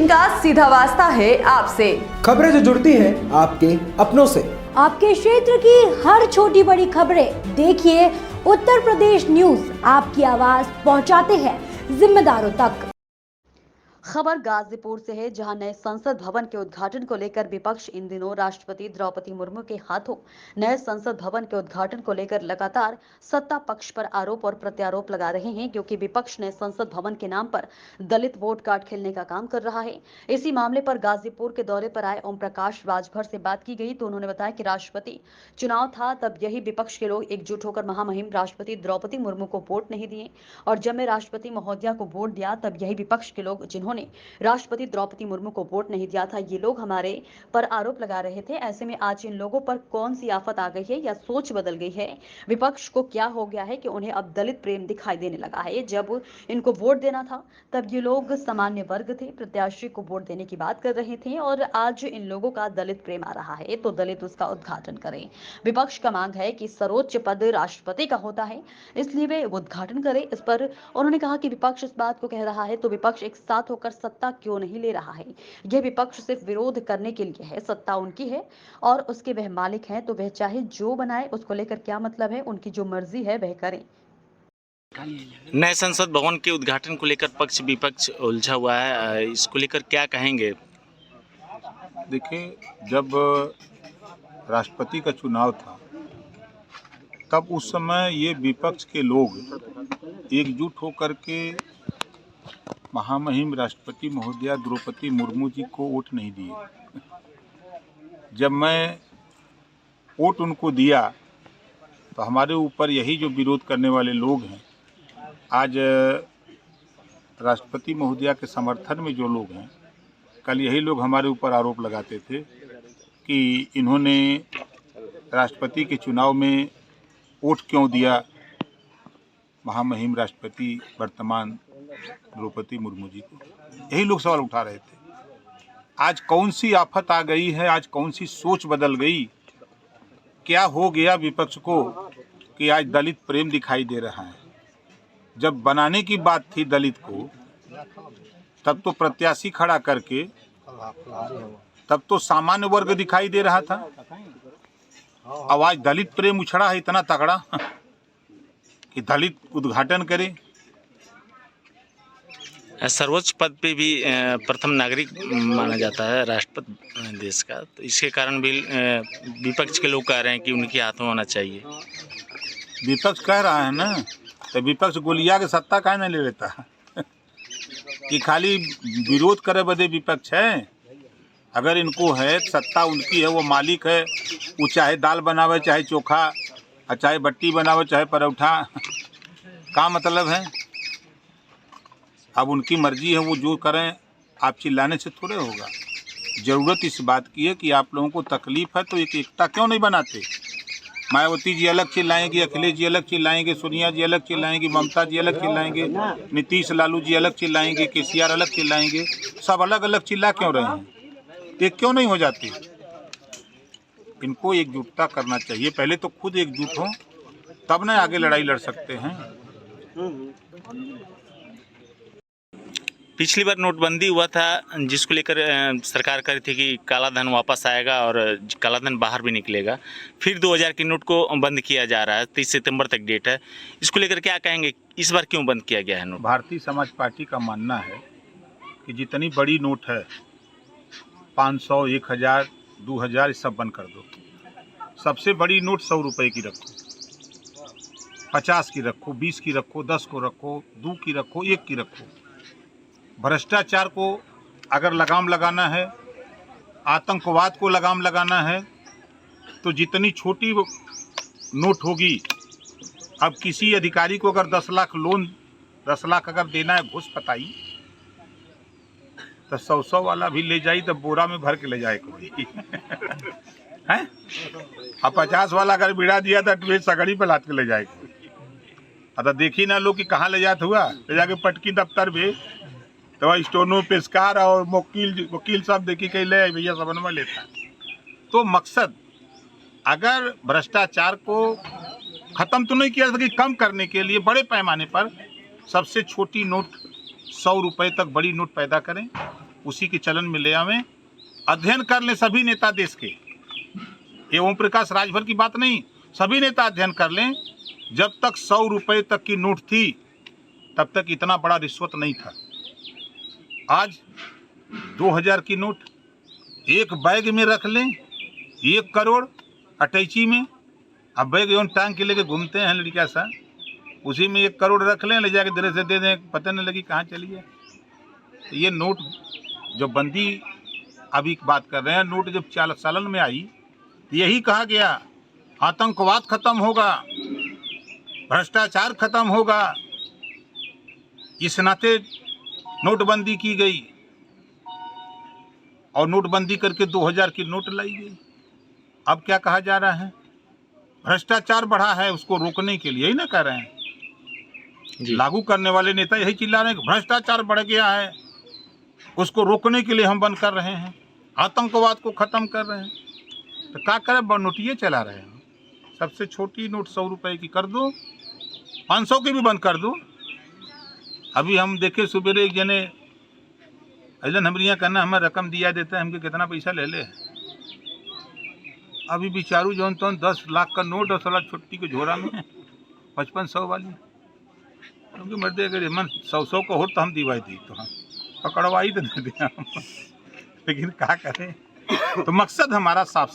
जिनका सीधा वास्ता है आपसे। खबरें जो जुड़ती है आपके अपनों से। आपके क्षेत्र की हर छोटी बड़ी खबरें देखिए उत्तर प्रदेश न्यूज आपकी आवाज पहुंचाते हैं जिम्मेदारों तक। खबर गाजीपुर से है, जहां नए संसद भवन के उद्घाटन को लेकर विपक्ष इन दिनों राष्ट्रपति द्रौपदी मुर्मू के हाथों नए संसद भवन के उद्घाटन को लेकर लगातार सत्ता पक्ष पर आरोप और प्रत्यारोप लगा रहे हैं, क्योंकि विपक्ष ने संसद भवन के नाम पर दलित वोट कार्ड खेलने का काम कर रहा है। इसी मामले पर गाजीपुर के दौरे पर आए ओम प्रकाश राजभर से बात की गई तो उन्होंने बताया कि राष्ट्रपति चुनाव था, तब यही विपक्ष के लोग एकजुट होकर महामहिम राष्ट्रपति द्रौपदी मुर्मू को वोट नहीं दिए, और जब मैं राष्ट्रपति महोदया को वोट दिया तब यही विपक्ष के लोग जिन्होंने राष्ट्रपति द्रौपदी मुर्मू को वोट नहीं दिया था, ये लोग हमारे पर आरोप लगा रहे थे। ऐसे में आज इन लोगों पर कौन सी आफत आ गई है या सोच बदल गई है, विपक्ष को क्या हो गया है कि उन्हें अब दलित प्रेम दिखाई देने लगा है। जब इनको वोट देना था तब ये लोग सामान्य वर्ग थे, प्रत्याशी को वोट देने की बात कर रहे थे, और आज इन लोगों का दलित प्रेम आ रहा है तो दलित उसका उद्घाटन करें। विपक्ष का मांग है कि सर्वोच्च पद राष्ट्रपति का होता है, इसलिए वे उद्घाटन करें। इस पर उन्होंने कहा कि विपक्ष इस बात को कह रहा है तो विपक्ष एक साथ होकर सत्ता क्यों नहीं ले रहा है। यह विपक्ष सिर्फ विरोध करने के लिए है, सत्ता उनकी है और उसके वह मालिक हैं, तो वह चाहे जो बनाए उसको लेकर क्या मतलब है, उनकी जो मर्जी है वह करें। नए संसद भवन के उद्घाटन को लेकर पक्ष विपक्ष उलझा हुआ है, इसको लेकर क्या कहेंगे? देखिए, जब राष्ट्रपति का चुनाव था तब उस समय ये विपक्ष के लोग एकजुट होकर के महामहिम राष्ट्रपति महोदया द्रौपदी मुर्मू जी को वोट नहीं दिए। जब मैं वोट उनको दिया तो हमारे ऊपर यही जो विरोध करने वाले लोग हैं, आज राष्ट्रपति महोदया के समर्थन में जो लोग हैं, कल यही लोग हमारे ऊपर आरोप लगाते थे कि इन्होंने राष्ट्रपति के चुनाव में वोट क्यों दिया महामहिम राष्ट्रपति वर्तमान द्रौपदी मुर्मू जी को। यही लोग सवाल उठा रहे थे। आज कौन सी आफत आ गई है, आज कौन सी सोच बदल गई, क्या हो गया विपक्ष को कि आज दलित प्रेम दिखाई दे रहा है। जब बनाने की बात थी दलित को, तब तो प्रत्याशी खड़ा करके, तब तो सामान्य वर्ग दिखाई दे रहा था। अब आज दलित प्रेम उछड़ा है इतना तगड़ा कि दलित उद्घाटन करे। सर्वोच्च पद पे भी प्रथम नागरिक माना जाता है राष्ट्रपति देश का, तो इसके कारण भी विपक्ष के लोग कह रहे हैं कि उनके हाथ में होना चाहिए। विपक्ष कह रहा है ना, तो विपक्ष गोलिया के सत्ता काहे नहीं ले लेता कि खाली विरोध करे बदे विपक्ष है। अगर इनको है सत्ता उनकी है, वो मालिक है, वो चाहे दाल बनावे, चाहे चोखा, चाहे बट्टी बनावे, चाहे परोठा, का मतलब है। अब उनकी मर्जी है, वो जो करें, आप चिल्लाने से थोड़े होगा। ज़रूरत इस बात की है कि आप लोगों को तकलीफ है तो एक एकता क्यों नहीं बनाते। मायावती जी अलग चिल्लाएंगी, अखिलेश जी अलग चिल्लाएंगे, सोनिया जी अलग चिल्लाएंगी, ममता जी अलग चिल्लाएंगे, नीतीश लालू जी अलग चिल्लाएंगे, केसीआर अलग चिल्लाएंगे, सब अलग अलग चिल्ला क्यों रहे हैं, एक क्यों नहीं हो जाती। इनको एकजुटता करना चाहिए, पहले तो खुद एकजुट हों तब न आगे लड़ाई लड़ सकते हैं। पिछली बार नोटबंदी हुआ था, जिसको लेकर सरकार कह रही थी कि काला धन वापस आएगा और काला धन बाहर भी निकलेगा। फिर 2000 के नोट को बंद किया जा रहा है, 30 सितंबर तक डेट है। इसको लेकर क्या कहेंगे, इस बार क्यों बंद किया गया है नोट? भारतीय समाज पार्टी का मानना है कि जितनी बड़ी नोट है 500, 1000, 2000 सब बंद कर दो। सबसे बड़ी नोट 100 रुपये की रखो, 50 की रखो, 20 की रखो, 10 को रखो, 2 की रखो, 1 की रखो। भ्रष्टाचार को अगर लगाम लगाना है, आतंकवाद को लगाम लगाना है, तो जितनी छोटी नोट होगी, अब किसी अधिकारी को अगर 10 लाख लोन, 10 लाख अगर देना है घुस पताई, तो 100 वाला भी ले जाई तो बोरा में भर के ले जाए कोई है। अब 50 वाला अगर बिड़ा दिया तो सगड़ी पे लाद के ले जाए कोई। अब देखी ना लोग कि कहाँ ले जात हुआ, ले जाके पटकी दफ्तर में तो स्टोनो पेशकार और वकील सब देखी कहीं ले भैया सबन में लेता। तो मकसद अगर भ्रष्टाचार को ख़त्म तो नहीं किया सके, कम करने के लिए बड़े पैमाने पर सबसे छोटी नोट 100 रुपये तक बड़ी नोट पैदा करें, उसी के चलन में ले आवें, अध्ययन कर लें सभी नेता देश के। ये ओम प्रकाश राजभर की बात नहीं, सभी नेता अध्ययन कर लें। जब तक 100 रुपए तक की नोट थी तब तक इतना बड़ा रिश्वत नहीं था। आज 2000 की नोट एक बैग में रख लें, 1 करोड़ अटैची में। अब बैग एवं टांग के लेके घूमते हैं लड़कियाँ सा, उसी में 1 करोड़ रख लें, ले जाके धीरे से दे दें, पता नहीं लगी कहाँ चली है। तो ये नोट जो बंदी अभी बात कर रहे हैं, नोट जब चालन में आई यही कहा गया आतंकवाद खत्म होगा, भ्रष्टाचार खत्म होगा। इस नाते नोटबंदी की गई और नोटबंदी करके 2000 की नोट लाई गई। अब क्या कहा जा रहा है? भ्रष्टाचार बढ़ा है, उसको रोकने के लिए यही ना कह रहे हैं। लागू करने वाले नेता यही चिल्ला रहे हैं कि भ्रष्टाचार बढ़ गया है, उसको रोकने के लिए हम बंद कर रहे हैं, आतंकवाद को खत्म कर रहे हैं। तो क्या करें, नोटिए चला रहे हैं। सबसे छोटी नोट 100 रुपए की कर दो, 500 की भी बंद कर दो। अभी हम देखे सुबह एक जने अजन हमारे यहाँ कहना हमें रकम दिया देता है, हमके कितना पैसा ले ले। अभी बिचारू जौन तो 10 लाख का नोट और साला छुट्टी के झोरा में 5500 वाली, क्योंकि मर्दे अगर मन 100 को हो तो हम दिवाई दी तो हम पकड़वाई तो दे दिया। लेकिन क्या करें, तो मकसद हमारा साफ